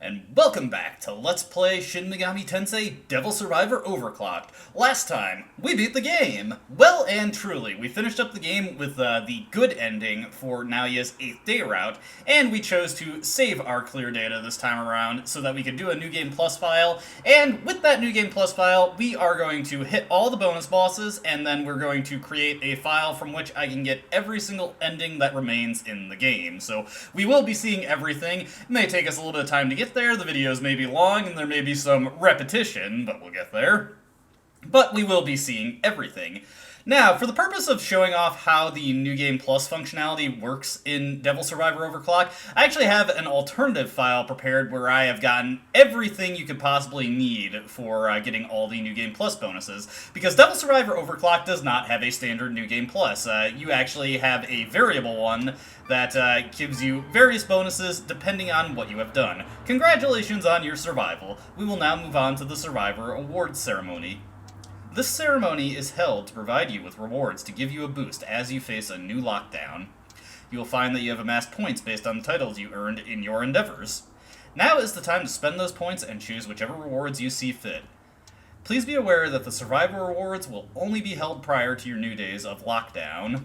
And welcome back to Let's Play Shin Megami Tensei Devil Survivor Overclocked. Last time, we beat the game! Well and truly, we finished up the game with the good ending for Naoya's 8th day route, and we chose to save our clear data this time around so that we could do a New Game Plus file, and with that New Game Plus file, we are going to hit all the bonus bosses, and then we're going to create a file from which I can get every single ending that remains in the game. So we will be seeing everything. It may take us a little bit of time to get there. The videos may be long and there may be some repetition, but we'll get there. But we will be seeing everything. Now, for the purpose of showing off how the New Game Plus functionality works in Devil Survivor Overclock, I actually have an alternative file prepared where I have gotten everything you could possibly need for getting all the New Game Plus bonuses. Because Devil Survivor Overclock does not have a standard New Game Plus. You actually have a variable one that gives you various bonuses depending on what you have done. Congratulations on your survival. We will now move on to the Survivor Awards ceremony. This ceremony is held to provide you with rewards to give you a boost as you face a new lockdown. You will find that you have amassed points based on the titles you earned in your endeavors. Now is the time to spend those points and choose whichever rewards you see fit. Please be aware that the Survivor Rewards will only be held prior to your new days of lockdown.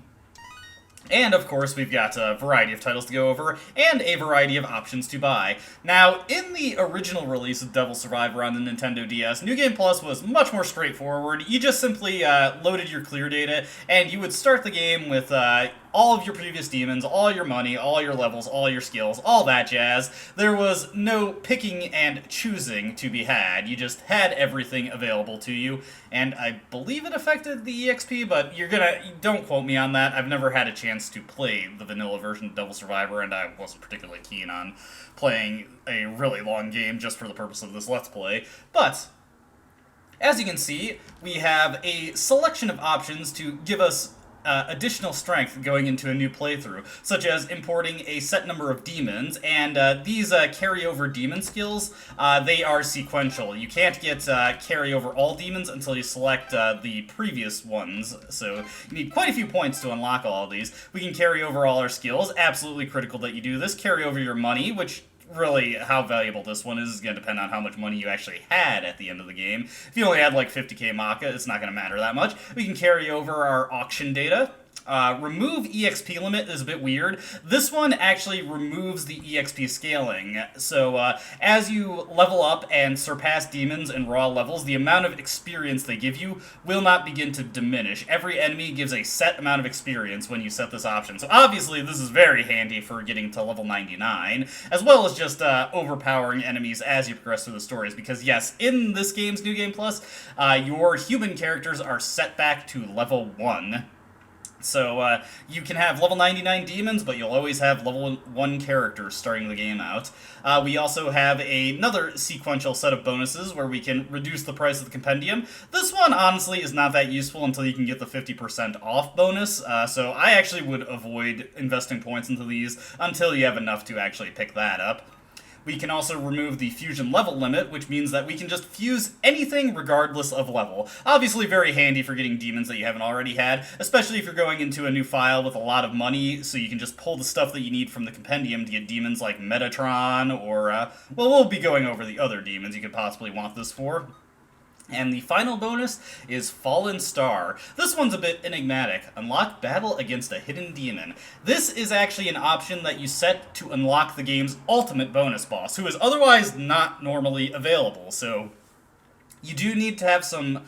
And, of course, we've got a variety of titles to go over, and a variety of options to buy. Now, in the original release of Devil Survivor on the Nintendo DS, New Game Plus was much more straightforward. You just simply loaded your clear data, and you would start the game with all of your previous demons, all your money, all your levels, all your skills, all that jazz. There was no picking and choosing to be had. You just had everything available to you, and I believe it affected the EXP, but don't quote me on that. I've never had a chance to play the vanilla version of Devil Survivor, and I wasn't particularly keen on playing a really long game just for the purpose of this Let's Play. But as you can see, we have a selection of options to give us additional strength going into a new playthrough, such as importing a set number of demons, and these carryover demon skills, they are sequential. You can't get carry over all demons until you select the previous ones, so you need quite a few points to unlock all of these. We can carry over all our skills, absolutely critical that you do this. Carry over your money, which really, how valuable this one is going to depend on how much money you actually had at the end of the game. If you only had like 50k Maka, it's not going to matter that much. We can carry over our auction data. Remove EXP limit is a bit weird. This one actually removes the EXP scaling. So as you level up and surpass demons in raw levels, the amount of experience they give you will not begin to diminish. Every enemy gives a set amount of experience when you set this option. So obviously this is very handy for getting to level 99, as well as just overpowering enemies as you progress through the stories. Because yes, in this game's New Game Plus, your human characters are set back to level 1. So you can have level 99 demons, but you'll always have level 1 characters starting the game out. We also have another sequential set of bonuses where we can reduce the price of the compendium. This one, honestly, is not that useful until you can get the 50% off bonus, so I actually would avoid investing points into these until you have enough to actually pick that up. We can also remove the fusion level limit, which means that we can just fuse anything regardless of level. Obviously very handy for getting demons that you haven't already had, especially if you're going into a new file with a lot of money, so you can just pull the stuff that you need from the compendium to get demons like Metatron, or, well, we'll be going over the other demons you could possibly want this for. And the final bonus is Fallen Star. This one's a bit enigmatic. Unlock battle against a hidden demon. This is actually an option that you set to unlock the game's ultimate bonus boss, who is otherwise not normally available. So you do need to have some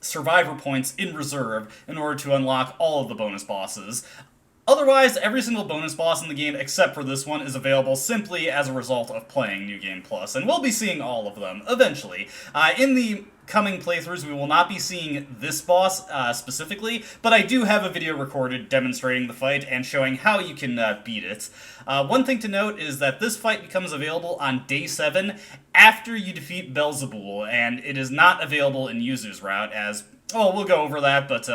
survivor points in reserve in order to unlock all of the bonus bosses. Otherwise, every single bonus boss in the game, except for this one, is available simply as a result of playing New Game Plus, and we'll be seeing all of them, eventually. In the coming playthroughs, we will not be seeing this boss specifically, but I do have a video recorded demonstrating the fight and showing how you can beat it. One thing to note is that this fight becomes available on Day 7 after you defeat Belzebul, and it is not available in Yuzu's route, as oh, we'll go over that, but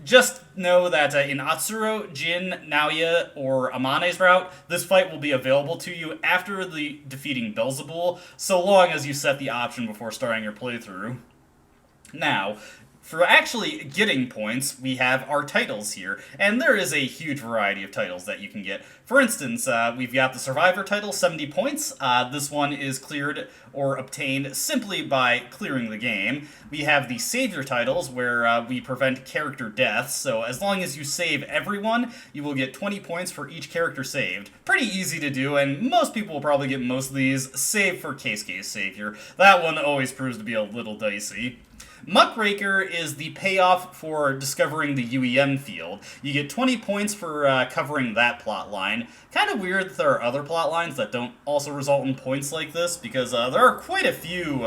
just know that in Atsuro, Jin, Naoya, or Amane's route, this fight will be available to you after the defeating Belzebul, so long as you set the option before starting your playthrough. Now, For actually getting points, we have our titles here, and there is a huge variety of titles that you can get. For instance, we've got the Survivor title, 70 points. This one is cleared or obtained simply by clearing the game. We have the Savior titles, where we prevent character deaths, so as long as you save everyone, you will get 20 points for each character saved. Pretty easy to do, and most people will probably get most of these, save for Case Savior. That one always proves to be a little dicey. Muckraker is the payoff for discovering the UEM field. You get 20 points for covering that plot line. Kind of weird that there are other plot lines that don't also result in points like this, because there are quite a few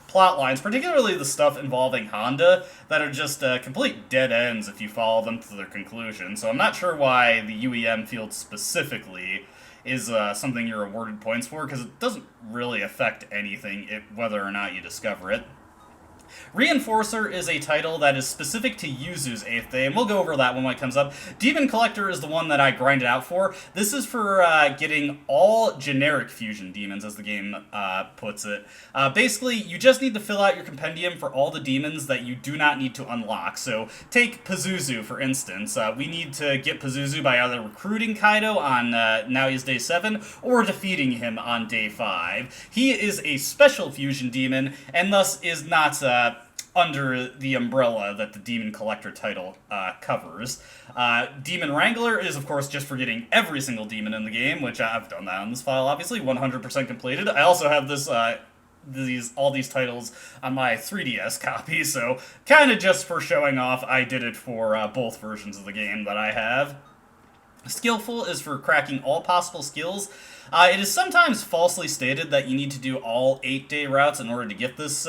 plot lines, particularly the stuff involving Honda, that are just complete dead ends if you follow them to their conclusion. So I'm not sure why the UEM field specifically is something you're awarded points for, because it doesn't really affect anything whether or not you discover it. Reinforcer is a title that is specific to Yuzu's 8th Day, and we'll go over that one when it comes up. Demon Collector is the one that I grinded out for. This is for getting all generic fusion demons, as the game puts it. Basically, you just need to fill out your compendium for all the demons that you do not need to unlock. So, take Pazuzu, for instance. We need to get Pazuzu by either recruiting Kaido on now he's Day 7, or defeating him on Day 5. He is a special fusion demon, and thus is not under the umbrella that the Demon Collector title covers. Demon Wrangler is, of course, just for getting every single demon in the game, which I've done that on this file, obviously, 100% completed. I also have this all these titles on my 3DS copy, so kind of just for showing off, I did it for both versions of the game that I have. Skillful is for cracking all possible skills. It is sometimes falsely stated that you need to do all 8-day routes in order to get this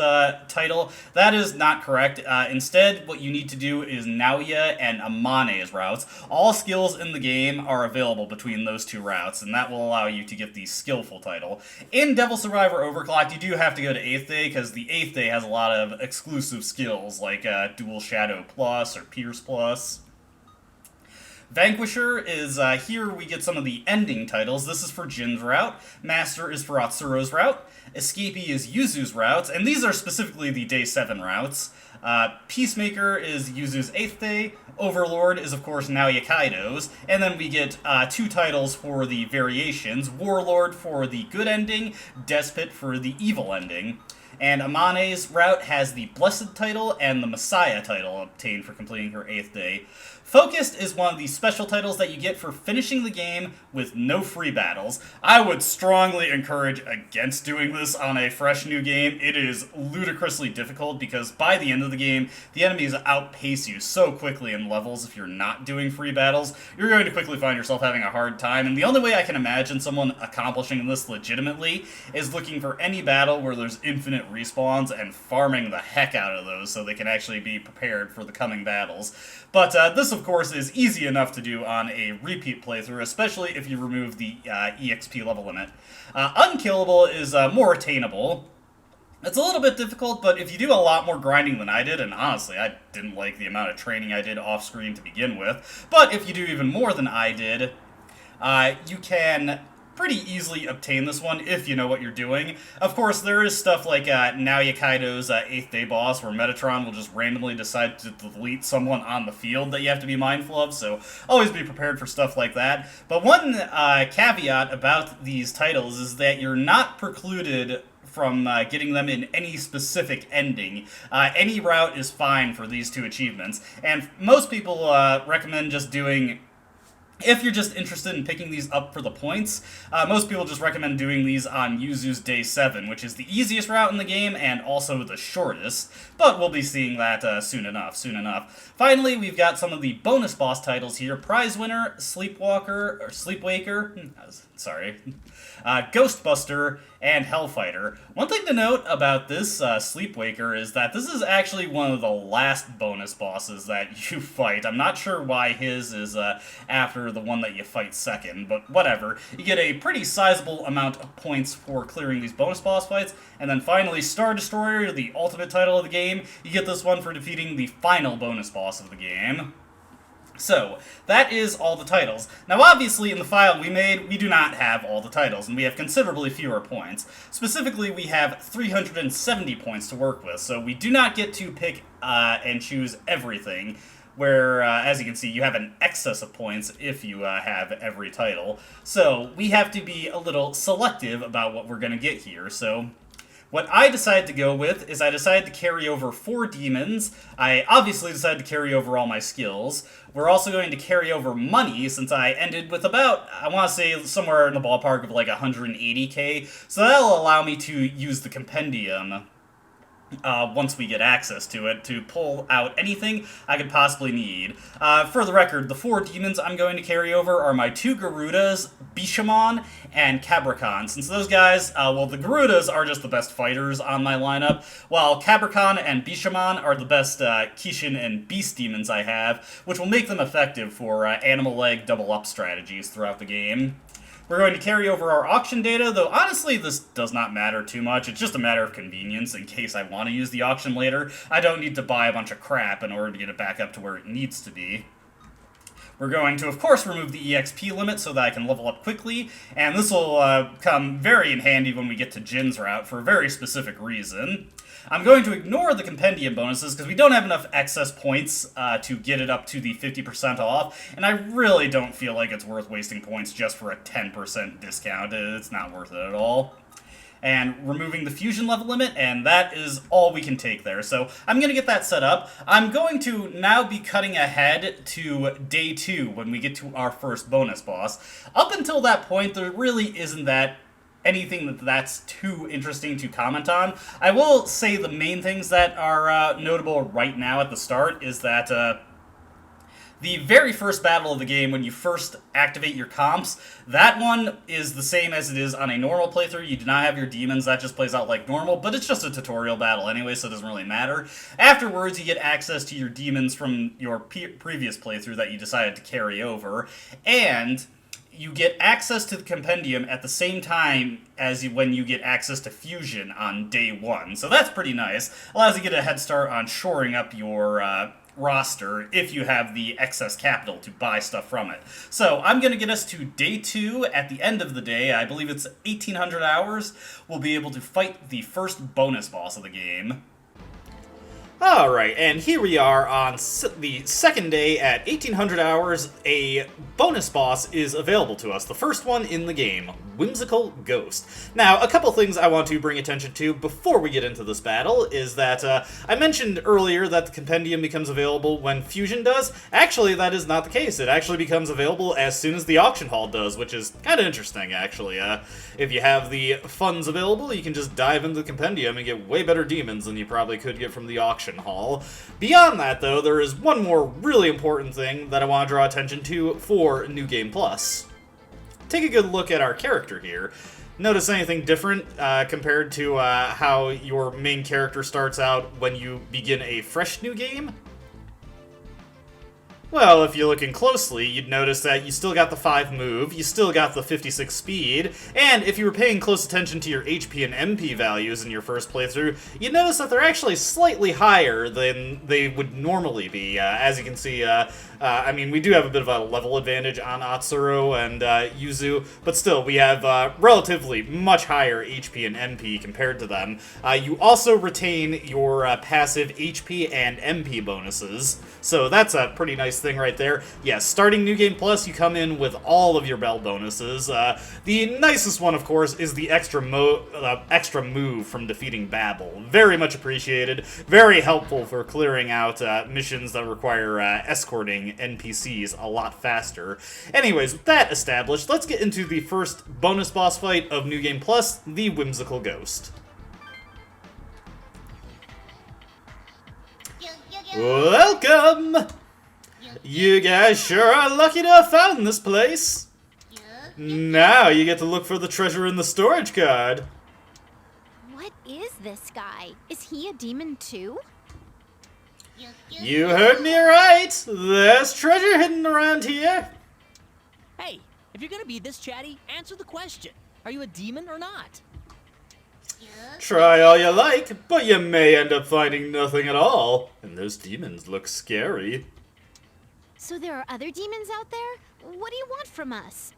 title. That is not correct. Instead, what you need to do is Naoya and Amane's routes. All skills in the game are available between those two routes, and that will allow you to get the Skillful title. In Devil Survivor Overclocked, you do have to go to 8th Day, because the 8th Day has a lot of exclusive skills, like Dual Shadow Plus or Pierce Plus. Vanquisher is, here we get some of the ending titles. This is for Jin's route. Master is for Atsuro's route. Escapee is Yuzu's routes, and these are specifically the Day 7 routes. Peacemaker is Yuzu's 8th Day. Overlord is, of course, Naoya Kaido's. And then we get 2 titles for the variations. Warlord for the good ending, Despot for the evil ending. And Amane's route has the Blessed title and the Messiah title obtained for completing her 8th Day. Focused is one of the special titles that you get for finishing the game with no free battles. I would strongly encourage against doing this on a fresh new game. It is ludicrously difficult because by the end of the game, the enemies outpace you so quickly in levels if you're not doing free battles. You're going to quickly find yourself having a hard time, and the only way I can imagine someone accomplishing this legitimately is looking for any battle where there's infinite respawns and farming the heck out of those so they can actually be prepared for the coming battles. But this, of course, is easy enough to do on a repeat playthrough, especially if you remove the EXP level limit. Unkillable is more attainable. It's a little bit difficult, but if you do a lot more grinding than I did, and honestly, I didn't like the amount of training I did off-screen to begin with, but if you do even more than I did, you can pretty easily obtain this one if you know what you're doing. Of course, there is stuff like Naoya Kaido's 8th Day boss, where Metatron will just randomly decide to delete someone on the field that you have to be mindful of, so always be prepared for stuff like that. But one caveat about these titles is that you're not precluded from getting them in any specific ending. Any route is fine for these 2 achievements, and most people recommend just doing... If you're just interested in picking these up for the points, most people just recommend doing these on Yuzu's Day 7, which is the easiest route in the game and also the shortest, but we'll be seeing that soon enough. Finally, we've got some of the bonus boss titles here. Prize Winner, Sleepwaker, Ghostbuster, and Hellfighter. One thing to note about this Sleepwaker is that this is actually one of the last bonus bosses that you fight. I'm not sure why his is after the one that you fight second, but whatever. You get a pretty sizable amount of points for clearing these bonus boss fights. And then finally, Star Destroyer, the ultimate title of the game. You get this one for defeating the final bonus boss of the game. So, that is all the titles. Now obviously in the file we made, we do not have all the titles, and we have considerably fewer points. Specifically, we have 370 points to work with, so we do not get to pick and choose everything, where, as you can see, you have an excess of points if you have every title. So, we have to be a little selective about what we're going to get here, so what I decided to go with is I decided to carry over 4 demons. I obviously decided to carry over all my skills. We're also going to carry over money, since I ended with about, I want to say, somewhere in the ballpark of like 180k. So that'll allow me to use the compendium once we get access to it, to pull out anything I could possibly need. For the record, the 4 demons I'm going to carry over are my 2 Garudas, Bishamon, and Cabricon. Since those guys, well, the Garudas are just the best fighters on my lineup, while Cabricon and Bishamon are the best Kishin and Beast demons I have, which will make them effective for animal leg double-up strategies throughout the game. We're going to carry over our auction data, though honestly this does not matter too much. It's just a matter of convenience in case I want to use the auction later. I don't need to buy a bunch of crap in order to get it back up to where it needs to be. We're going to, of course, remove the EXP limit so that I can level up quickly, and this will come very in handy when we get to Jin's route for a very specific reason. I'm going to ignore the compendium bonuses because we don't have enough excess points to get it up to the 50% off, and I really don't feel like it's worth wasting points just for a 10% discount. It's not worth it at all. And removing the fusion level limit, and that is all we can take there. So I'm going to get that set up. I'm going to now be cutting ahead to day 2 when we get to our first bonus boss. Up until that point, there really isn't anything that's too interesting to comment on. I will say the main things that are notable right now at the start is that the very first battle of the game, when you first activate your comps, that one is the same as it is on a normal playthrough. You do not have your demons, that just plays out like normal, but it's just a tutorial battle anyway, so it doesn't really matter. Afterwards, you get access to your demons from your previous playthrough that you decided to carry over, and you get access to the compendium at the same time as when you get access to fusion on day 1. So that's pretty nice. Allows you to get a head start on shoring up your roster if you have the excess capital to buy stuff from it. So I'm going to get us to day 2 at the end of the day. I believe it's 1800 hours. We'll be able to fight the first bonus boss of the game. Alright, and here we are on the second day at 1800 hours. A bonus boss is available to us. The first one in the game, Whimsical Ghost. Now, a couple things I want to bring attention to before we get into this battle is that I mentioned earlier that the compendium becomes available when fusion does. Actually, that is not the case. It actually becomes available as soon as the auction hall does, which is kind of interesting, actually. If you have the funds available, you can just dive into the compendium and get way better demons than you probably could get from the auction hall. Beyond that, though, there is one more really important thing that I want to draw attention to for New Game Plus. Take a good look at our character here. Notice anything different compared to how your main character starts out when you begin a fresh new game? Well, if you're looking closely, you'd notice that you still got the 5 move, you still got the 56 speed, and if you were paying close attention to your HP and MP values in your first playthrough, you'd notice that they're actually slightly higher than they would normally be. As you can see, I mean, we do have a bit of a level advantage on Atsuro and Yuzu, but still, we have relatively much higher HP and MP compared to them. You also retain your passive HP and MP bonuses, so that's a pretty nice thing right there. Yes, starting New Game Plus, you come in with all of your belt bonuses. The nicest one, of course, is the extra move from defeating Babel. Very much appreciated. Very helpful for clearing out missions that require escorting NPCs a lot faster. Anyways, with that established, let's get into the first bonus boss fight of New Game Plus, the Whimsical Ghost. Welcome! You guys sure are lucky to have found this place. Now you get to look for the treasure in the storage card. What is this guy? Is he a demon too? You heard me right. There's treasure hidden around here. Hey, if you're gonna be this chatty, answer the question. Are you a demon or not? Try all you like, but you may end up finding nothing at all. And those demons look scary. So there are other demons out there? What do you want from us?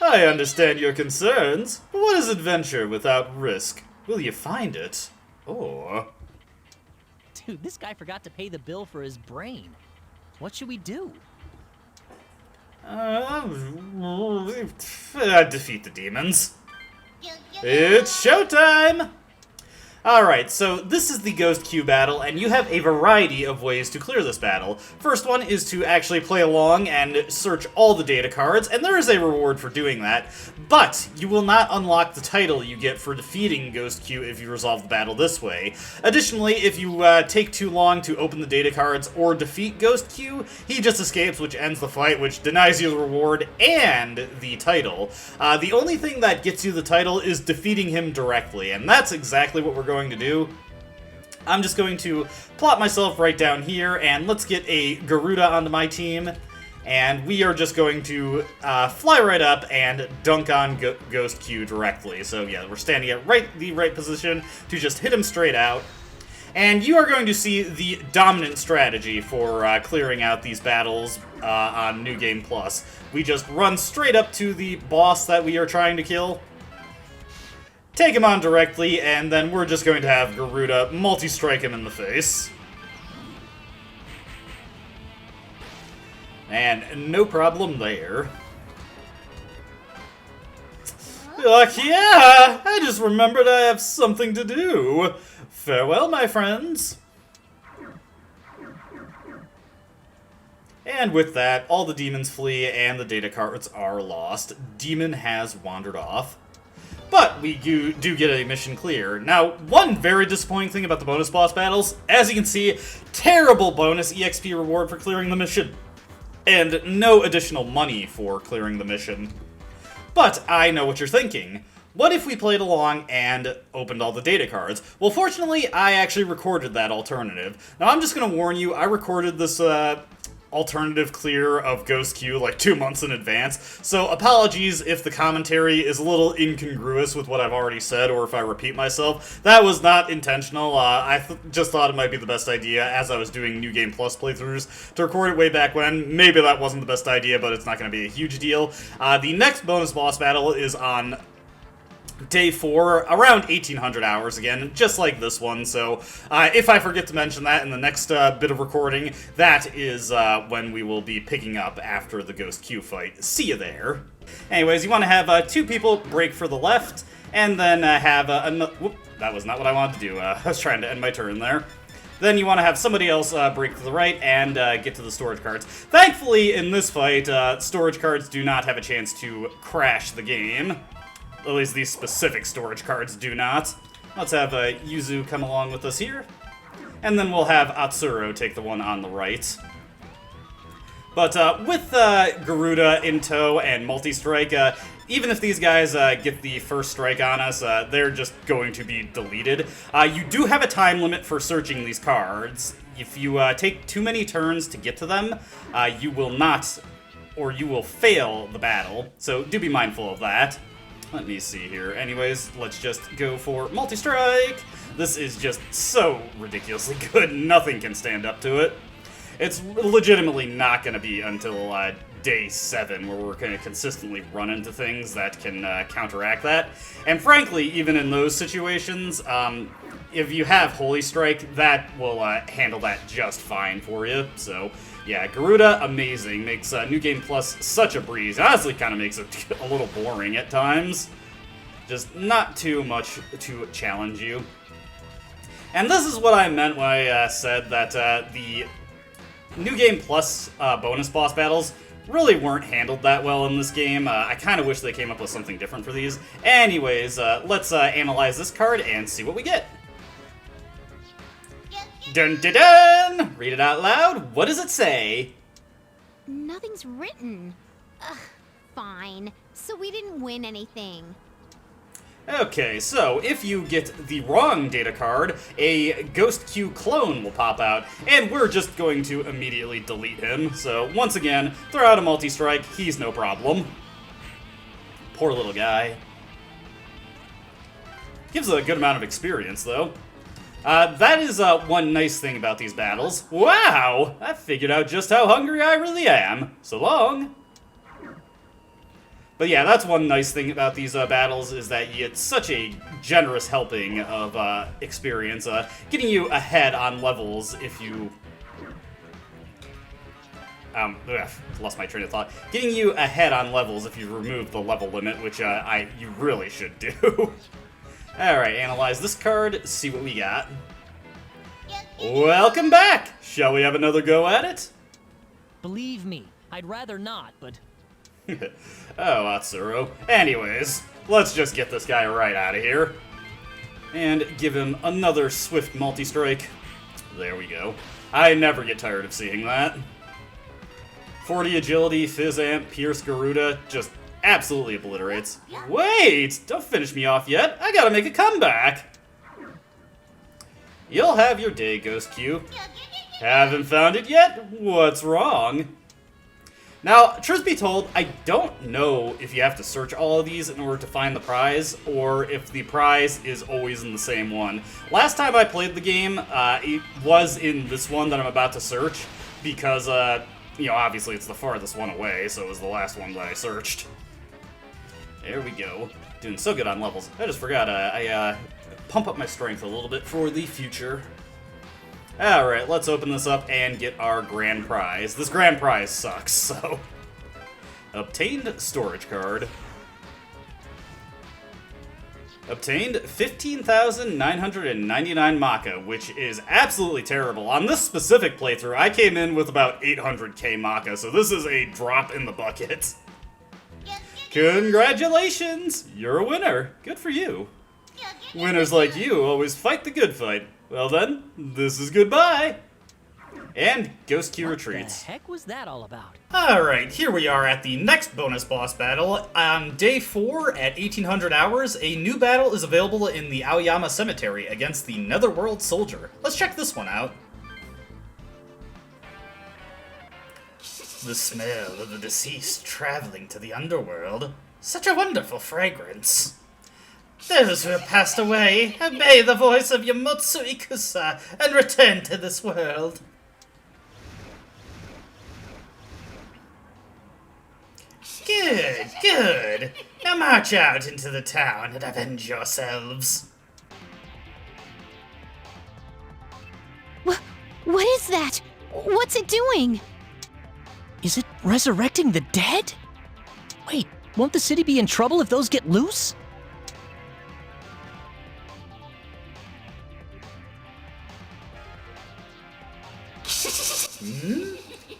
I understand your concerns. What is adventure without risk? Will you find it? Or... Dude, this guy forgot to pay the bill for his brain. What should we do? Defeat the demons. It's showtime! Alright, so this is the Ghost Queue battle, and you have a variety of ways to clear this battle. First one is to actually play along and search all the data cards, and there is a reward for doing that, but you will not unlock the title you get for defeating Ghost Queue if you resolve the battle this way. Additionally, if you take too long to open the data cards or defeat Ghost Queue, he just escapes, which ends the fight, which denies you the reward and the title. The only thing that gets you the title is defeating him directly, and that's exactly what we're going to do. I'm just going to plot myself right down here, and let's get a Garuda onto my team, and we are just going to fly right up and dunk on Ghost Queue directly. So yeah, we're standing at the right position to just hit him straight out. And you are going to see the dominant strategy for clearing out these battles on New Game Plus. We just run straight up to the boss that we are trying to kill, take him on directly, and then we're just going to have Garuda multi-strike him in the face. And no problem there. Like, yeah, I just remembered I have something to do. Farewell, my friends. And with that, all the demons flee and the data cards are lost. Demon has wandered off. But we do get a mission clear. Now, one very disappointing thing about the bonus boss battles, as you can see, terrible bonus EXP reward for clearing the mission, and no additional money for clearing the mission. But I know what you're thinking. What if we played along and opened all the data cards? Well, fortunately, I actually recorded that alternative. Now, I'm just going to warn you, I recorded this alternative clear of Ghost Queue like 2 months in advance, so apologies if the commentary is a little incongruous with what I've already said, or if I repeat myself. That was not intentional. I just thought it might be the best idea, as I was doing New Game Plus playthroughs, to record it way back when. Maybe that wasn't the best idea, but it's not going to be a huge deal. The next bonus boss battle is on Day 4, around 1800 hours again, just like this one, so if I forget to mention that in the next bit of recording, that is when we will be picking up after the Ghost Queue fight. See you there. Anyways, you want to have 2 people break for the left, and then have whoop, that was not what I wanted to do. I was trying to end my turn there. Then you want to have somebody else break to the right and get to the storage cards. Thankfully, in this fight, storage cards do not have a chance to crash the game. At least these specific storage cards do not. Let's have Yuzu come along with us here. And then we'll have Atsuro take the one on the right. But with Garuda in tow and multi-strike, even if these guys get the first strike on us, they're just going to be deleted. You do have a time limit for searching these cards. If you take too many turns to get to them, you will not, or you will fail the battle. So do be mindful of that. Let me see here. Anyways, let's just go for multi-strike. This is just so ridiculously good. Nothing can stand up to it. It's legitimately not going to be until Day 7 where we're going to consistently run into things that can counteract that. And frankly, even in those situations, if you have Holy Strike, that will handle that just fine for you. So yeah, Garuda, amazing. Makes New Game Plus such a breeze. Honestly, kind of makes it a little boring at times. Just not too much to challenge you. And this is what I meant when I said that the New Game Plus bonus boss battles really weren't handled that well in this game. I kind of wish they came up with something different for these. Anyways, let's analyze this card and see what we get. Dun dun dun! Read it out loud. What does it say? Nothing's written. Ugh, fine. So we didn't win anything. Okay, so if you get the wrong data card, a Ghost Queue clone will pop out, and we're just going to immediately delete him. So once again, throw out a multi-strike, he's no problem. Poor little guy. Gives a good amount of experience, though. That is one nice thing about these battles. Wow! I figured out just how hungry I really am. So long! But yeah, that's one nice thing about these battles, is that you get such a generous helping of experience, getting you ahead on levels if you... lost my train of thought. Getting you ahead on levels if you remove the level limit, which you really should do. Alright, analyze this card, see what we got. Welcome back! Shall we have another go at it? Believe me, I'd rather not, but... Oh, Atsuro. Anyways, let's just get this guy right out of here. And give him another swift multi-strike. There we go. I never get tired of seeing that. 40 agility, Fizz Amp, Pierce Garuda, just absolutely obliterates. Wait! Don't finish me off yet. I gotta make a comeback. You'll have your day, Ghost Q. Haven't found it yet? What's wrong? Now, truth be told, I don't know if you have to search all of these in order to find the prize, or if the prize is always in the same one. Last time I played the game, it was in this one that I'm about to search, because, you know, obviously it's the farthest one away, so it was the last one that I searched. There we go. Doing so good on levels. I just forgot, I pump up my strength a little bit for the future. Alright, let's open this up and get our grand prize. This grand prize sucks, so... Obtained storage card. Obtained 15,999 Maka, which is absolutely terrible. On this specific playthrough, I came in with about 800k Maka, so this is a drop in the bucket. Congratulations! You're a winner. Good for you. Winners like you always fight the good fight. Well then, this is goodbye. And Ghost Q retreats. What the heck was that all about? Alright, here we are at the next bonus boss battle. On day 4 at 1800 hours, a new battle is available in the Aoyama Cemetery against the Netherworld Soldier. Let's check this one out. The smell of the deceased traveling to the underworld. Such a wonderful fragrance. Those who have passed away, obey the voice of Yamotsu Ikusa and return to this world. Good, good. Now march out into the town and avenge yourselves. What is that? What's it doing? Is it resurrecting the dead? Wait, won't the city be in trouble if those get loose?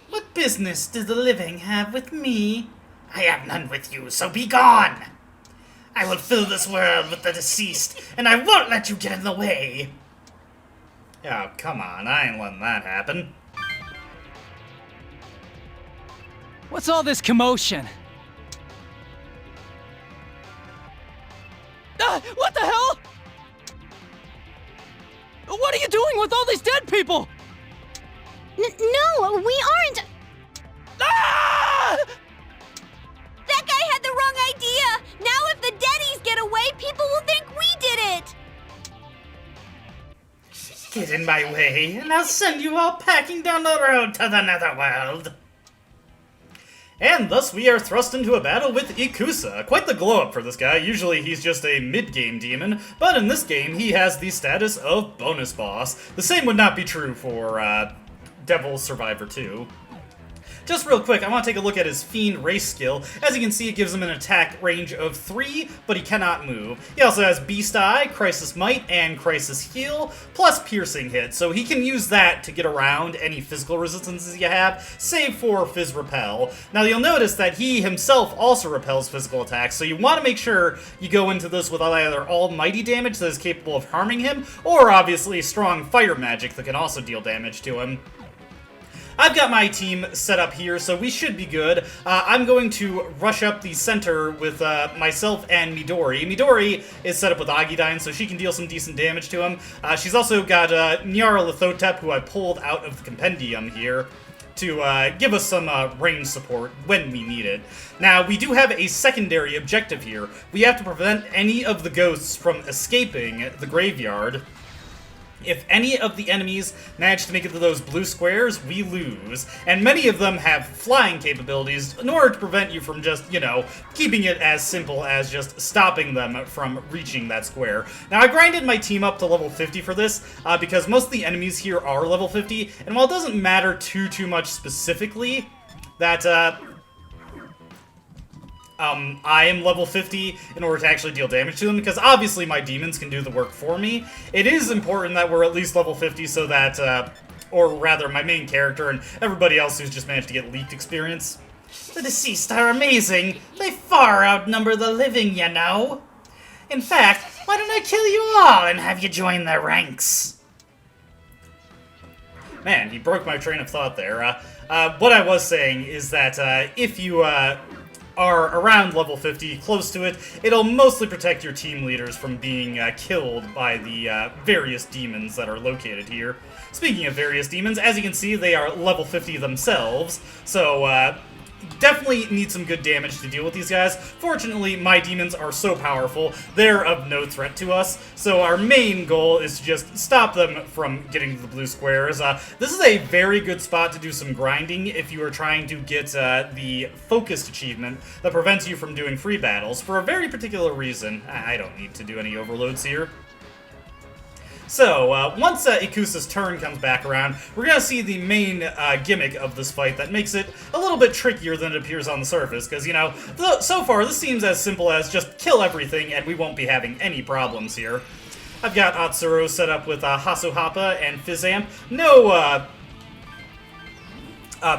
What business do the living have with me? I have none with you, so be gone! I will fill this world with the deceased, and I won't let you get in the way! Oh, come on, I ain't letting that happen. What's all this commotion? What the hell? What are you doing with all these dead people? No, we aren't! Ah! That guy had the wrong idea! Now if the deadies get away, people will think we did it! Get in my way, and I'll send you all packing down the road to the Netherworld. And thus we are thrust into a battle with Ikusa. Quite the glow-up for this guy. Usually he's just a mid-game demon, but in this game he has the status of bonus boss. The same would not be true for Devil Survivor 2. Just real quick, I want to take a look at his Fiend race skill. As you can see, it gives him an attack range of 3, but he cannot move. He also has Beast Eye, Crisis Might, and Crisis Heal, plus Piercing Hit, so he can use that to get around any physical resistances you have, save for Fizz Repel. Now you'll notice that he himself also repels physical attacks, so you want to make sure you go into this with either almighty damage that is capable of harming him, or obviously strong fire magic that can also deal damage to him. I've got my team set up here, so we should be good. I'm going to rush up the center with myself and Midori. Midori is set up with Agidine, so she can deal some decent damage to him. She's also got Nyarlathotep, who I pulled out of the compendium here, to give us some range support when we need it. Now, we do have a secondary objective here. We have to prevent any of the ghosts from escaping the graveyard. If any of the enemies manage to make it to those blue squares, we lose. And many of them have flying capabilities in order to prevent you from just, keeping it as simple as just stopping them from reaching that square. Now, I grinded my team up to level 50 for this, because most of the enemies here are level 50, and while it doesn't matter too much specifically that, I am level 50 in order to actually deal damage to them, because obviously my demons can do the work for me. It is important that we're at least level 50 so that, or rather my main character and everybody else who's just managed to get leaked experience. The deceased are amazing. They far outnumber the living, you know. In fact, why don't I kill you all and have you join their ranks? Man, he broke my train of thought there. What I was saying is that if you, are around level 50, close to it, it'll mostly protect your team leaders from being killed by the various demons that are located here. Speaking of various demons, as you can see, they are level 50 themselves, so definitely need some good damage to deal with these guys. Fortunately, my demons are so powerful, they're of no threat to us, so our main goal is to just stop them from getting to the blue squares. This is a very good spot to do some grinding if you are trying to get the focused achievement that prevents you from doing free battles, for a very particular reason. I don't need to do any overloads here. So, once Ikusa's turn comes back around, we're gonna see the main gimmick of this fight that makes it a little bit trickier than it appears on the surface, because, so far this seems as simple as just kill everything and we won't be having any problems here. I've got Atsuro set up with Hasuhapa and Fizzamp. No,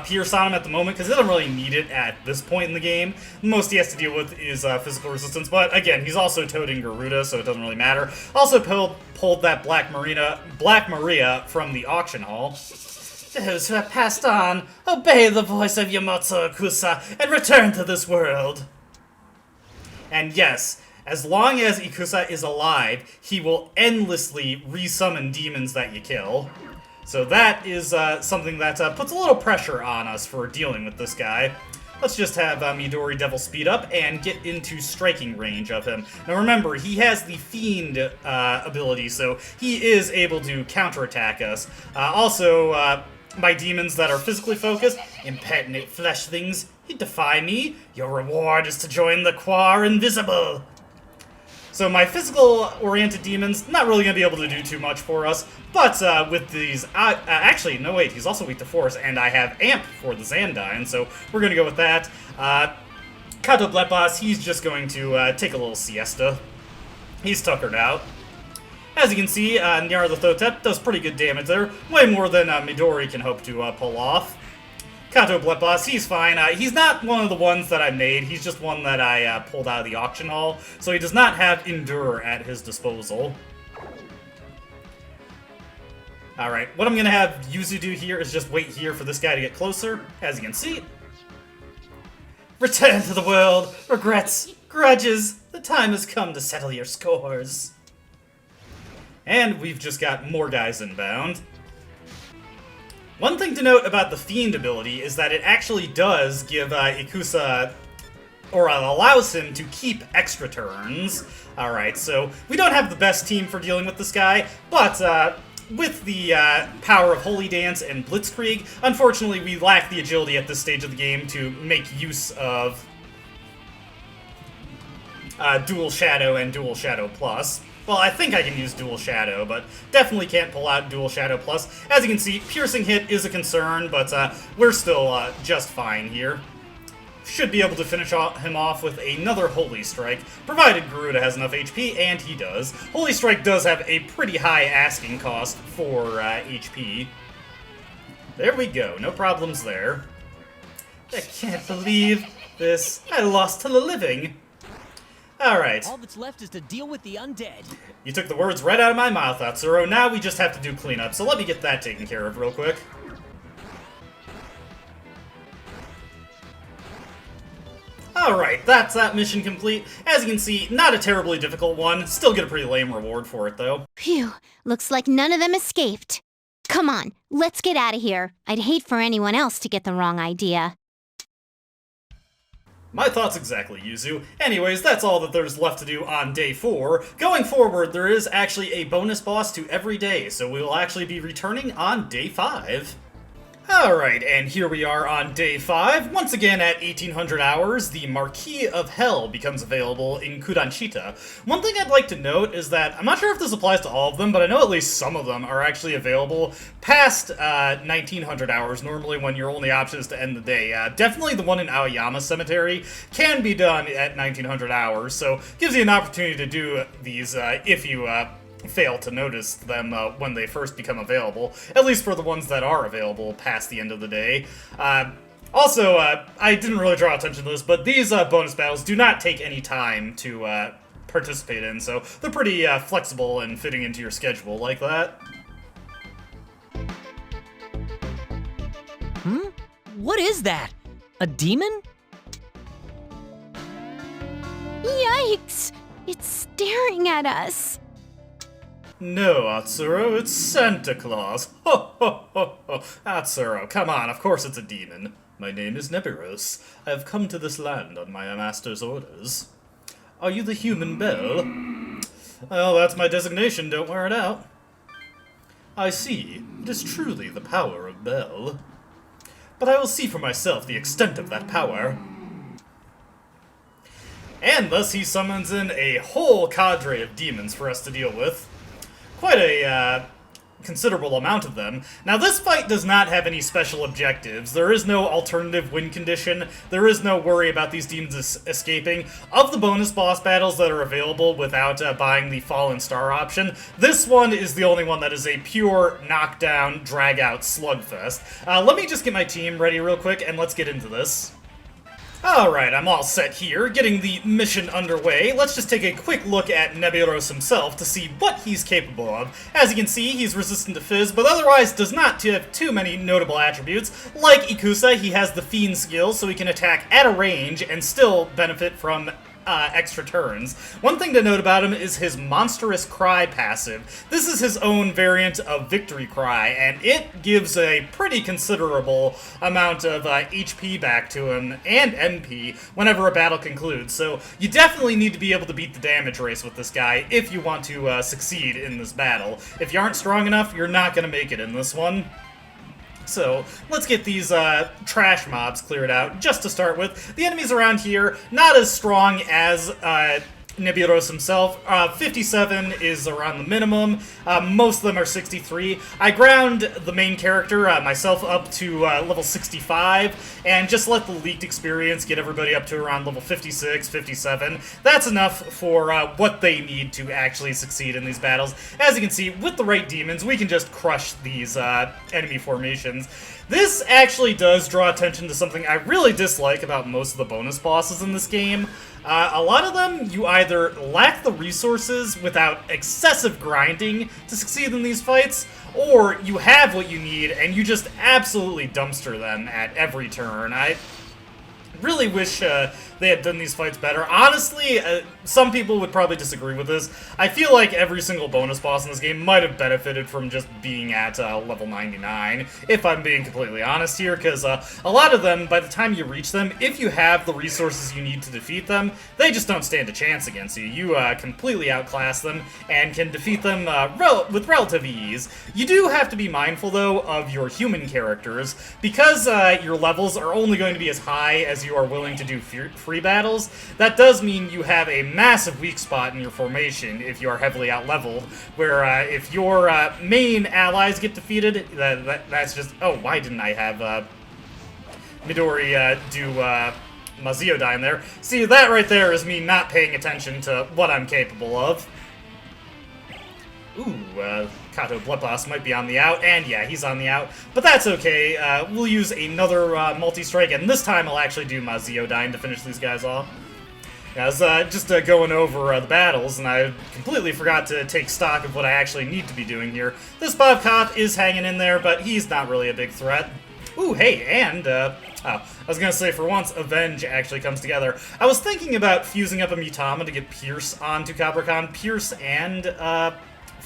Pierce on him at the moment, because he doesn't really need it at this point in the game. Most he has to deal with is physical resistance, but again, he's also toting Garuda, so it doesn't really matter. Also pulled that Black Maria from the auction hall. Those who have passed on, obey the voice of Yamotsu Ikusa and return to this world. And yes, as long as Ikusa is alive, he will endlessly resummon demons that you kill. So that is something that puts a little pressure on us for dealing with this guy. Let's just have Midori Devil speed up and get into striking range of him. Now remember, he has the Fiend ability, so he is able to counterattack us. Also, my demons that are physically focused, impertinent flesh things, you defy me, your reward is to join the Quar Invisible. So my physical-oriented demons, not really going to be able to do too much for us, but with these... actually, no wait, he's also weak to force, and I have Amp for the Zandine, so we're going to go with that. Kato Blepas, he's just going to take a little siesta. He's tuckered out. As you can see, Nyar the Thotep does pretty good damage there, way more than Midori can hope to pull off. Kato Blepas, he's fine. He's not one of the ones that I made. He's just one that I pulled out of the auction hall. So he does not have Endure at his disposal. Alright, what I'm going to have Yuzu do here is just wait here for this guy to get closer. As you can see. Return to the world. Regrets. Grudges. The time has come to settle your scores. And we've just got more guys inbound. One thing to note about the Fiend ability is that it actually does give Ikusa, or allows him to keep extra turns. Alright, so we don't have the best team for dealing with this guy, but with the power of Holy Dance and Blitzkrieg, unfortunately we lack the agility at this stage of the game to make use of Dual Shadow and Dual Shadow Plus. Well, I think I can use Dual Shadow, but definitely can't pull out Dual Shadow Plus. As you can see, Piercing Hit is a concern, but we're still just fine here. Should be able to finish him off with another Holy Strike, provided Garuda has enough HP, and he does. Holy Strike does have a pretty high asking cost for HP. There we go, no problems there. I can't believe this. I lost to the living. Alright. All that's left is to deal with the undead. You took the words right out of my mouth, Atsuro. Now we just have to do cleanup, so let me get that taken care of real quick. Alright, that's that mission complete. As you can see, not a terribly difficult one. Still get a pretty lame reward for it, though. Phew, looks like none of them escaped. Come on, let's get out of here. I'd hate for anyone else to get the wrong idea. My thoughts exactly, Yuzu. Anyways, that's all that there's left to do on day 4. Going forward, there is actually a bonus boss to every day, so we will actually be returning on day 5. Alright, and here we are on day 5. Once again at 1800 hours, the Marquis of Hell becomes available in Kudanshita. One thing I'd like to note is that, I'm not sure if this applies to all of them, but I know at least some of them are actually available past 1900 hours, normally when your only option is to end the day. Definitely the one in Aoyama Cemetery can be done at 1900 hours, so gives you an opportunity to do these if you fail to notice them when they first become available, at least for the ones that are available past the end of the day. Also, I didn't really draw attention to this, but these bonus battles do not take any time to participate in, so they're pretty flexible and fitting into your schedule like that. What is that? A demon? Yikes! It's staring at us. No, Atsuro, it's Santa Claus. Ho, ho, ho, ho. Atsuro, come on, of course it's a demon. My name is Nebiros. I have come to this land on my master's orders. Are you the human bell? Well, that's my designation, don't wear it out. I see. It is truly the power of Bell. But I will see for myself the extent of that power. And thus he summons in a whole cadre of demons for us to deal with. Quite a considerable amount of them. Now, this fight does not have any special objectives. There is no alternative win condition. There is no worry about these demons escaping. Of the bonus boss battles that are available without buying the Fallen Star option, this one is the only one that is a pure knockdown, drag-out slugfest. Let me just get my team ready real quick, and let's get into this. Alright, I'm all set here, getting the mission underway. Let's just take a quick look at Nebiros himself to see what he's capable of. As you can see, he's resistant to Fizz, but otherwise does not have too many notable attributes. Like Ikusa, he has the Fiend skill, so he can attack at a range and still benefit from extra turns. One thing to note about him is his Monstrous Cry passive. This is his own variant of Victory Cry, and it gives a pretty considerable amount of HP back to him, and MP, whenever a battle concludes. So you definitely need to be able to beat the damage race with this guy if you want to succeed in this battle. If you aren't strong enough, you're not going to make it in this one. So, let's get these trash mobs cleared out, just to start with. The enemies around here, not as strong as Nebiros himself. 57 is around the minimum. Most of them are 63. I ground the main character, myself, up to level 65, and just let the leaked experience get everybody up to around level 56, 57. That's enough for what they need to actually succeed in these battles. As you can see, with the right demons, we can just crush these enemy formations. This actually does draw attention to something I really dislike about most of the bonus bosses in this game. A lot of them, you either lack the resources without excessive grinding to succeed in these fights, or you have what you need and you just absolutely dumpster them at every turn. I really wish they had done these fights better. Honestly, some people would probably disagree with this. I feel like every single bonus boss in this game might have benefited from just being at level 99, if I'm being completely honest here, because a lot of them, by the time you reach them, if you have the resources you need to defeat them, they just don't stand a chance against you. You completely outclass them and can defeat them with relative ease. You do have to be mindful, though, of your human characters, because your levels are only going to be as high as you are willing to do free battles. That does mean you have a massive weak spot in your formation if you are heavily out-leveled, where if your main allies get defeated, that's just... Oh, why didn't I have Midori do Mazio there? See, that right there is me not paying attention to what I'm capable of. Ooh, Kato Bloodblast might be on the out, and yeah, he's on the out, but that's okay. We'll use another multi-strike, and this time I'll actually do Mazio to finish these guys off. I was just going over the battles, and I completely forgot to take stock of what I actually need to be doing here. This Bob Koth is hanging in there, but he's not really a big threat. Ooh, hey, and, I was gonna say, for once, Avenge actually comes together. I was thinking about fusing up a Mutama to get Pierce onto Capricorn, Pierce and,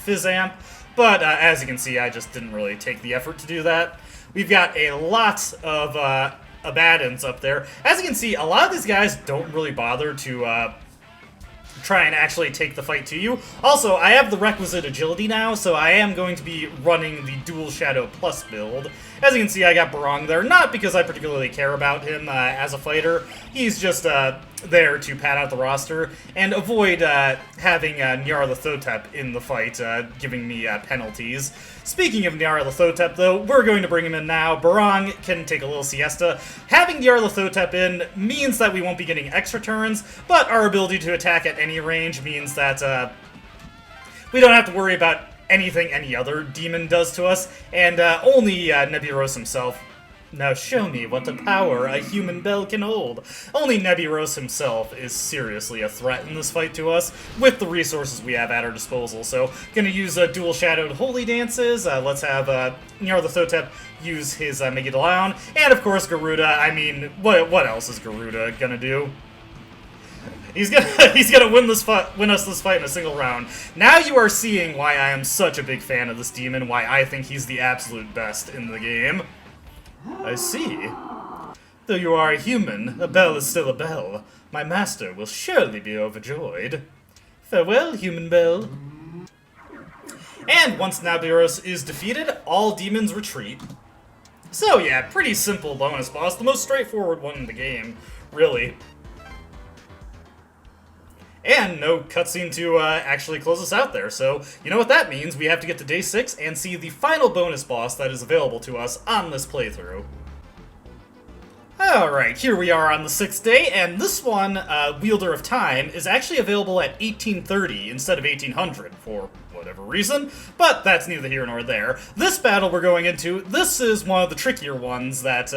Fizzamp, but as you can see, I just didn't really take the effort to do that. We've got a lot of Abaddon's up there. As you can see, a lot of these guys don't really bother to try and actually take the fight to you. Also, I have the requisite agility now, so I am going to be running the Dual Shadow Plus build. As you can see, I got Barong there, not because I particularly care about him as a fighter. He's just there to pad out the roster and avoid having Nyarlathotep in the fight, giving me penalties. Speaking of Nyarlathotep, though, we're going to bring him in now. Barong can take a little siesta. Having Nyarlathotep in means that we won't be getting extra turns, but our ability to attack at any range means that we don't have to worry about anything any other demon does to us, and only Neburos himself. Now show me what the power a human bell can hold. Only Neburos himself is seriously a threat in this fight to us, with the resources we have at our disposal. So, gonna use Dual Shadowed Holy Dances, let's have Nyarlathotep use his Megidolaun, and of course Garuda. I mean, what else is Garuda gonna do? He's gonna win us this fight in a single round. Now you are seeing why I am such a big fan of this demon, why I think he's the absolute best in the game. I see. Though you are a human, a bell is still a bell. My master will surely be overjoyed. Farewell, human bell. And once Naburos is defeated, all demons retreat. So yeah, pretty simple bonus boss, the most straightforward one in the game, really. And no cutscene to actually close us out there, so you know what that means. We have to get to day 6 and see the final bonus boss that is available to us on this playthrough. Alright, here we are on the 6th day, and this one, Wielder of Time, is actually available at 1830 instead of 1800 for whatever reason, but that's neither here nor there. This battle we're going into, this is one of the trickier ones that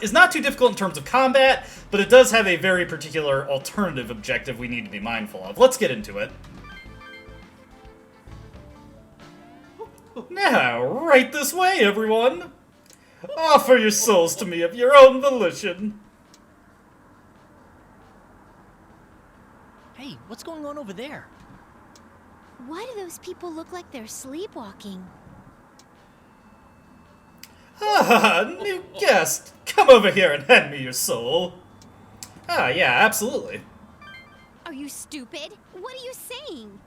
is not too difficult in terms of combat, but it does have a very particular alternative objective we need to be mindful of. Let's get into it. Now, right this way, everyone! Offer your souls to me of your own volition. Hey, what's going on over there? Why do those people look like they're sleepwalking? Ah, new guest! Come over here and hand me your soul. Ah, yeah, absolutely. Are you stupid? What are you saying?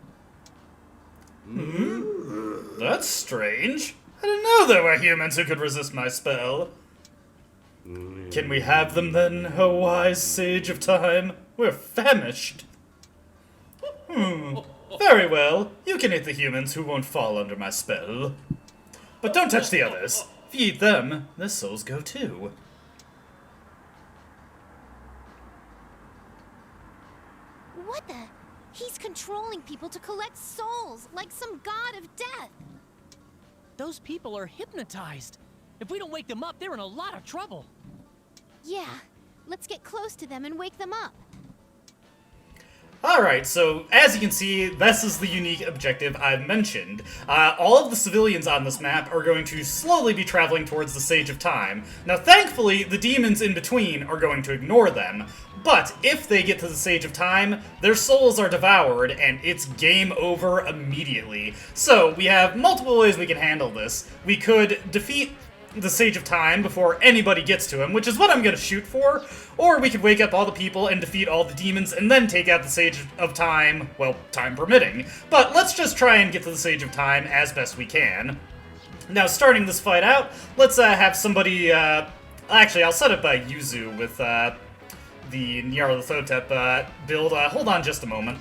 That's strange. I didn't know there were humans who could resist my spell. Can we have them then, O wise sage of time? We're famished. Very well. You can eat the humans who won't fall under my spell. But don't touch the others. If you eat them, their souls go too. What the? He's controlling people to collect souls, like some god of death. Those people are hypnotized. If we don't wake them up, they're in a lot of trouble. Yeah, let's get close to them and wake them up. Alright, so as you can see, this is the unique objective I've mentioned. All of the civilians on this map are going to slowly be traveling towards the Sage of Time. Now thankfully, the demons in between are going to ignore them, but if they get to the Sage of Time, their souls are devoured and it's game over immediately. So we have multiple ways we can handle this. We could defeat the Sage of Time before anybody gets to him, which is what I'm gonna shoot for, or we could wake up all the people and defeat all the demons and then take out the Sage of Time, well, time permitting. But let's just try and get to the Sage of Time as best we can. Now, starting this fight out, let's have somebody, actually, I'll set up Yuzu with the Nyarlathotep build. Hold on just a moment.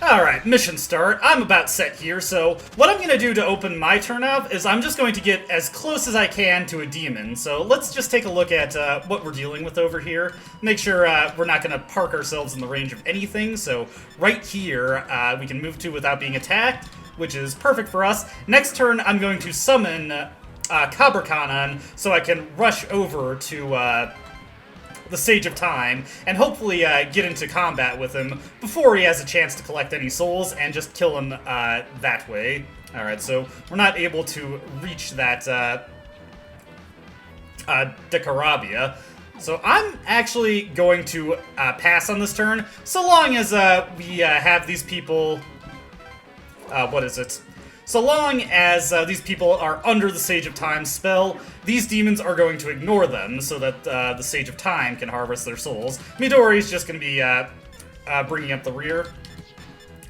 Alright, mission start. I'm about set here, so what I'm going to do to open my turn up is I'm just going to get as close as I can to a demon. So let's just take a look at what we're dealing with over here. Make sure we're not going to park ourselves in the range of anything. So right here, we can move to without being attacked, which is perfect for us. Next turn, I'm going to summon Kabrakanan so I can rush over to the Sage of Time, and hopefully get into combat with him before he has a chance to collect any souls, and just kill him that way. Alright, so we're not able to reach that Dekarabia. So I'm actually going to pass on this turn, so long as we have these people... what is it? So long as these people are under the Sage of Time spell, these demons are going to ignore them so that the Sage of Time can harvest their souls. Midori's just going to be bringing up the rear.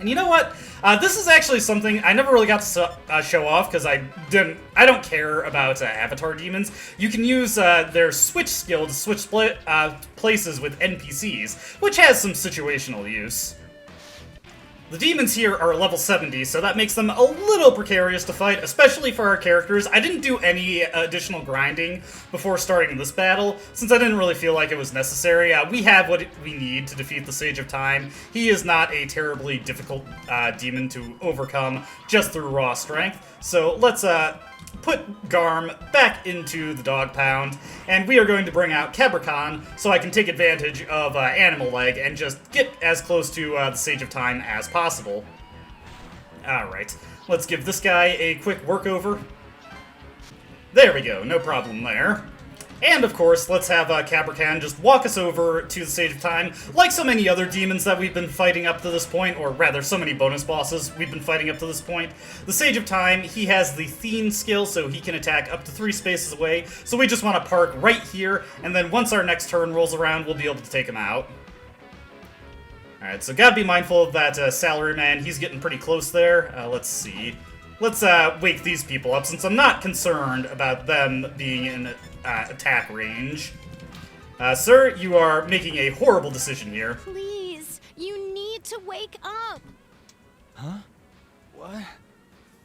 And you know what? This is actually something I never really got to show off because I don't care about avatar demons. You can use their switch skill to switch places with NPCs, which has some situational use. The demons here are level 70, so that makes them a little precarious to fight, especially for our characters. I didn't do any additional grinding before starting this battle, since I didn't really feel like it was necessary. We have what we need to defeat the Sage of Time. He is not a terribly difficult demon to overcome just through raw strength. So let's put Garm back into the dog pound, and we are going to bring out Cabrakan so I can take advantage of Animal Leg and just get as close to the Sage of Time as possible. Alright, let's give this guy a quick workover. There we go, no problem there. And of course, let's have Cabrakan just walk us over to the Sage of Time, like so many other demons that we've been fighting up to this point, or rather, so many bonus bosses we've been fighting up to this point. The Sage of Time, he has the Thien skill, so he can attack up to 3 spaces away, so we just want to park right here, and then once our next turn rolls around, we'll be able to take him out. Alright, so gotta be mindful of that salaryman, he's getting pretty close there. Let's see. Let's wake these people up, since I'm not concerned about them being in attack range. Sir, you are making a horrible decision here. Please, you need to wake up. Huh? What?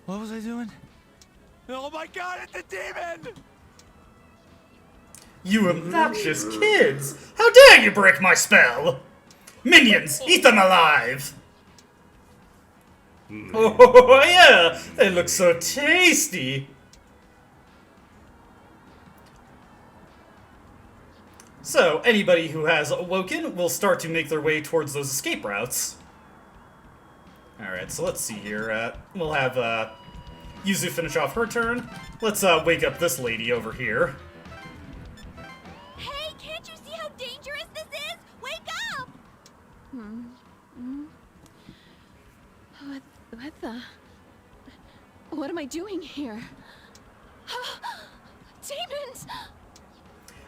What was I doing? Oh my god, it's a demon! You obnoxious kids! How dare you break my spell! Minions, eat them alive! Oh yeah, they look so tasty! So, anybody who has awoken will start to make their way towards those escape routes. Alright, so let's see here. We'll have Yuzu finish off her turn. Let's wake up this lady over here. Hey, can't you see how dangerous this is? Wake up! What the? What am I doing here? Demons!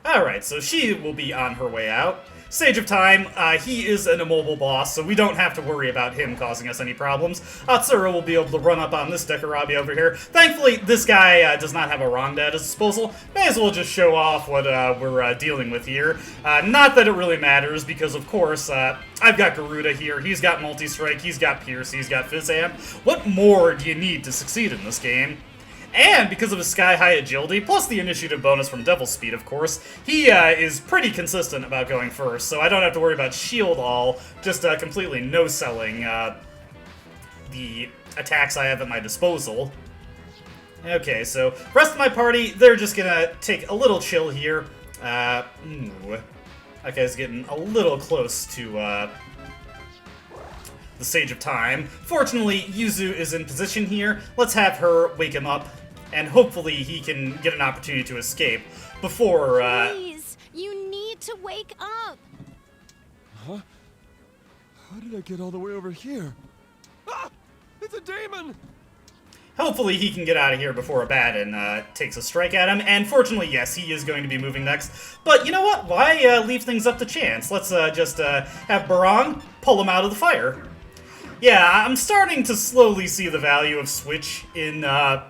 Alright, so she will be on her way out. Sage of Time, he is an immobile boss, so we don't have to worry about him causing us any problems. Atsura will be able to run up on this Dekarabi over here. Thankfully, this guy does not have a Ronda at his disposal. May as well just show off what we're dealing with here. Not that it really matters, because of course, I've got Garuda here, he's got Multi-Strike, he's got Pierce, he's got Fizzam. What more do you need to succeed in this game? And because of his sky-high agility, plus the initiative bonus from Devil Speed, of course, he is pretty consistent about going first, so I don't have to worry about shield all, just completely no-selling the attacks I have at my disposal. Okay, so rest of my party, they're just gonna take a little chill here. That guy's getting a little close to the Sage of Time. Fortunately, Yuzu is in position here. Let's have her wake him up, and hopefully he can get an opportunity to escape before, Please, you need to wake up. Huh? How did I get all the way over here? Ah! It's a demon! Hopefully he can get out of here before Abaddon takes a strike at him, and fortunately, yes, he is going to be moving next. But you know what? Why leave things up to chance? Let's just have Barong pull him out of the fire. Yeah, I'm starting to slowly see the value of Switch in, I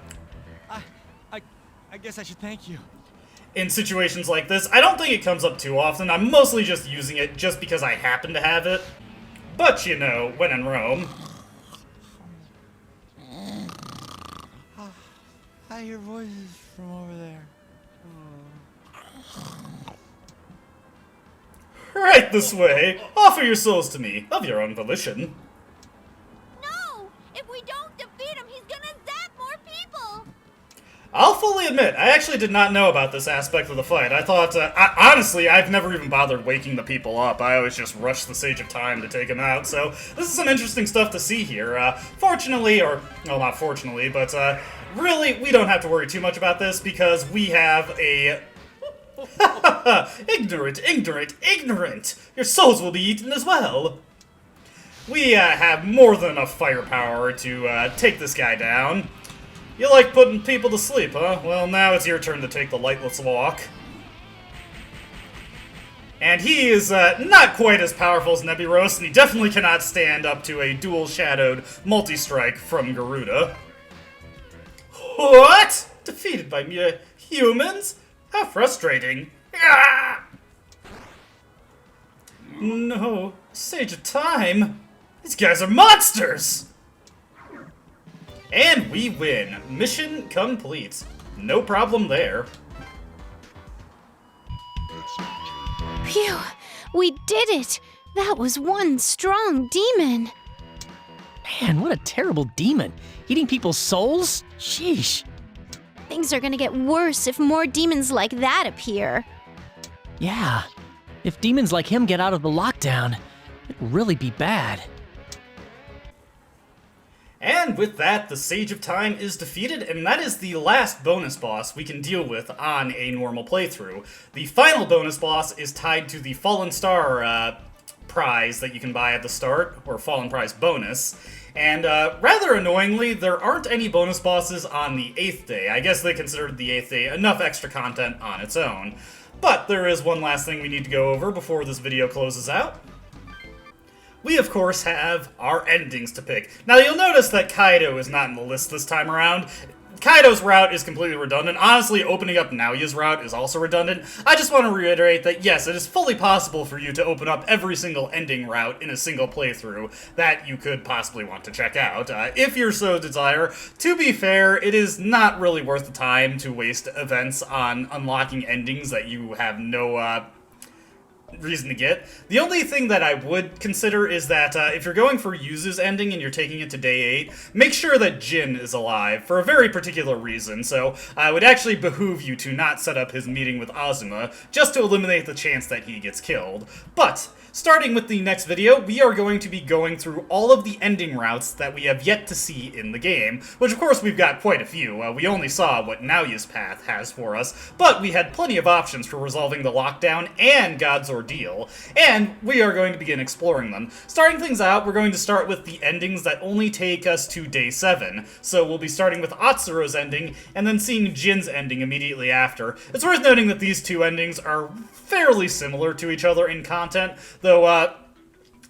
guess I should thank you. in situations like this. I don't think it comes up too often. I'm mostly just using it just because I happen to have it. But, you know, when in Rome. I hear voices from over there. Right this way. Offer your souls to me, of your own volition. No! If we don't defeat him, he's gonna zap more people! I'll fully admit, I actually did not know about this aspect of the fight. I thought, honestly, I've never even bothered waking the people up. I always just rush the Sage of Time to take him out, so this is some interesting stuff to see here. Fortunately, or, well, not fortunately, but, really, we don't have to worry too much about this because we have a... Ignorant, ignorant, ignorant! Your souls will be eaten as well! We have more than enough firepower to take this guy down. You like putting people to sleep, huh? Well, now it's your turn to take the lightless walk. And he is not quite as powerful as Nebiros, and he definitely cannot stand up to a dual-shadowed multi-strike from Garuda. What? Defeated by mere humans? How frustrating. Ah! No, Sage of Time. These guys are monsters! And we win. Mission complete. No problem there. Phew, we did it! That was one strong demon. Man, what a terrible demon. Eating people's souls? Sheesh. Things are gonna get worse if more demons like that appear. Yeah. If demons like him get out of the lockdown, it'd really be bad. And with that, the Sage of Time is defeated, and that is the last bonus boss we can deal with on a normal playthrough. The final bonus boss is tied to the Fallen Star prize that you can buy at the start, or Fallen Prize bonus. And rather annoyingly, there aren't any bonus bosses on the 8th day. I guess they considered the 8th day enough extra content on its own. But there is one last thing we need to go over before this video closes out. We, of course, have our endings to pick. Now, you'll notice that Kaido is not in the list this time around. Kaido's route is completely redundant. Honestly, opening up Naoya's route is also redundant. I just want to reiterate that, yes, it is fully possible for you to open up every single ending route in a single playthrough that you could possibly want to check out, if you so desire. To be fair, it is not really worth the time to waste events on unlocking endings that you have no, reason to get. The only thing that I would consider is that if you're going for Yuzu's ending and you're taking it to day 8, make sure that Jin is alive for a very particular reason, so it would actually behoove you to not set up his meeting with Azuma, just to eliminate the chance that he gets killed. But starting with the next video, we are going to be going through all of the ending routes that we have yet to see in the game, which of course we've got quite a few. We only saw what Naoya's path has for us, but we had plenty of options for resolving the lockdown and God's Ordeal, and we are going to begin exploring them. Starting things out, we're going to start with the endings that only take us to day 7. So we'll be starting with Atsuro's ending, and then seeing Jin's ending immediately after. It's worth noting that these two endings are fairly similar to each other in content, though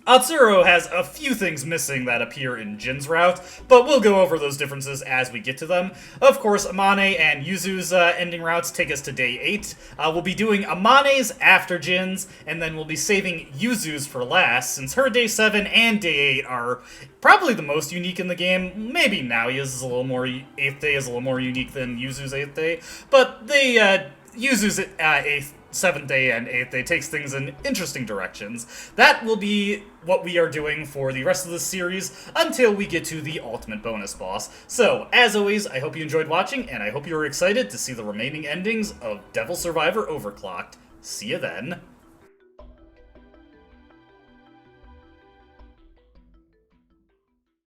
Atsuro has a few things missing that appear in Jin's route, but we'll go over those differences as we get to them. Of course, Amane and Yuzu's ending routes take us to day 8. We'll be doing Amane's after Jin's, and then we'll be saving Yuzu's for last, since her day 7 and day 8 are probably the most unique in the game. Maybe Naoya's is a little more, 8th day is a little more unique than Yuzu's 8th day, but they, Yuzu's 8th 7th day and 8th day takes things in interesting directions. That will be what we are doing for the rest of this series until we get to the ultimate bonus boss. So, as always, I hope you enjoyed watching, and I hope you are excited to see the remaining endings of Devil Survivor Overclocked. See you then.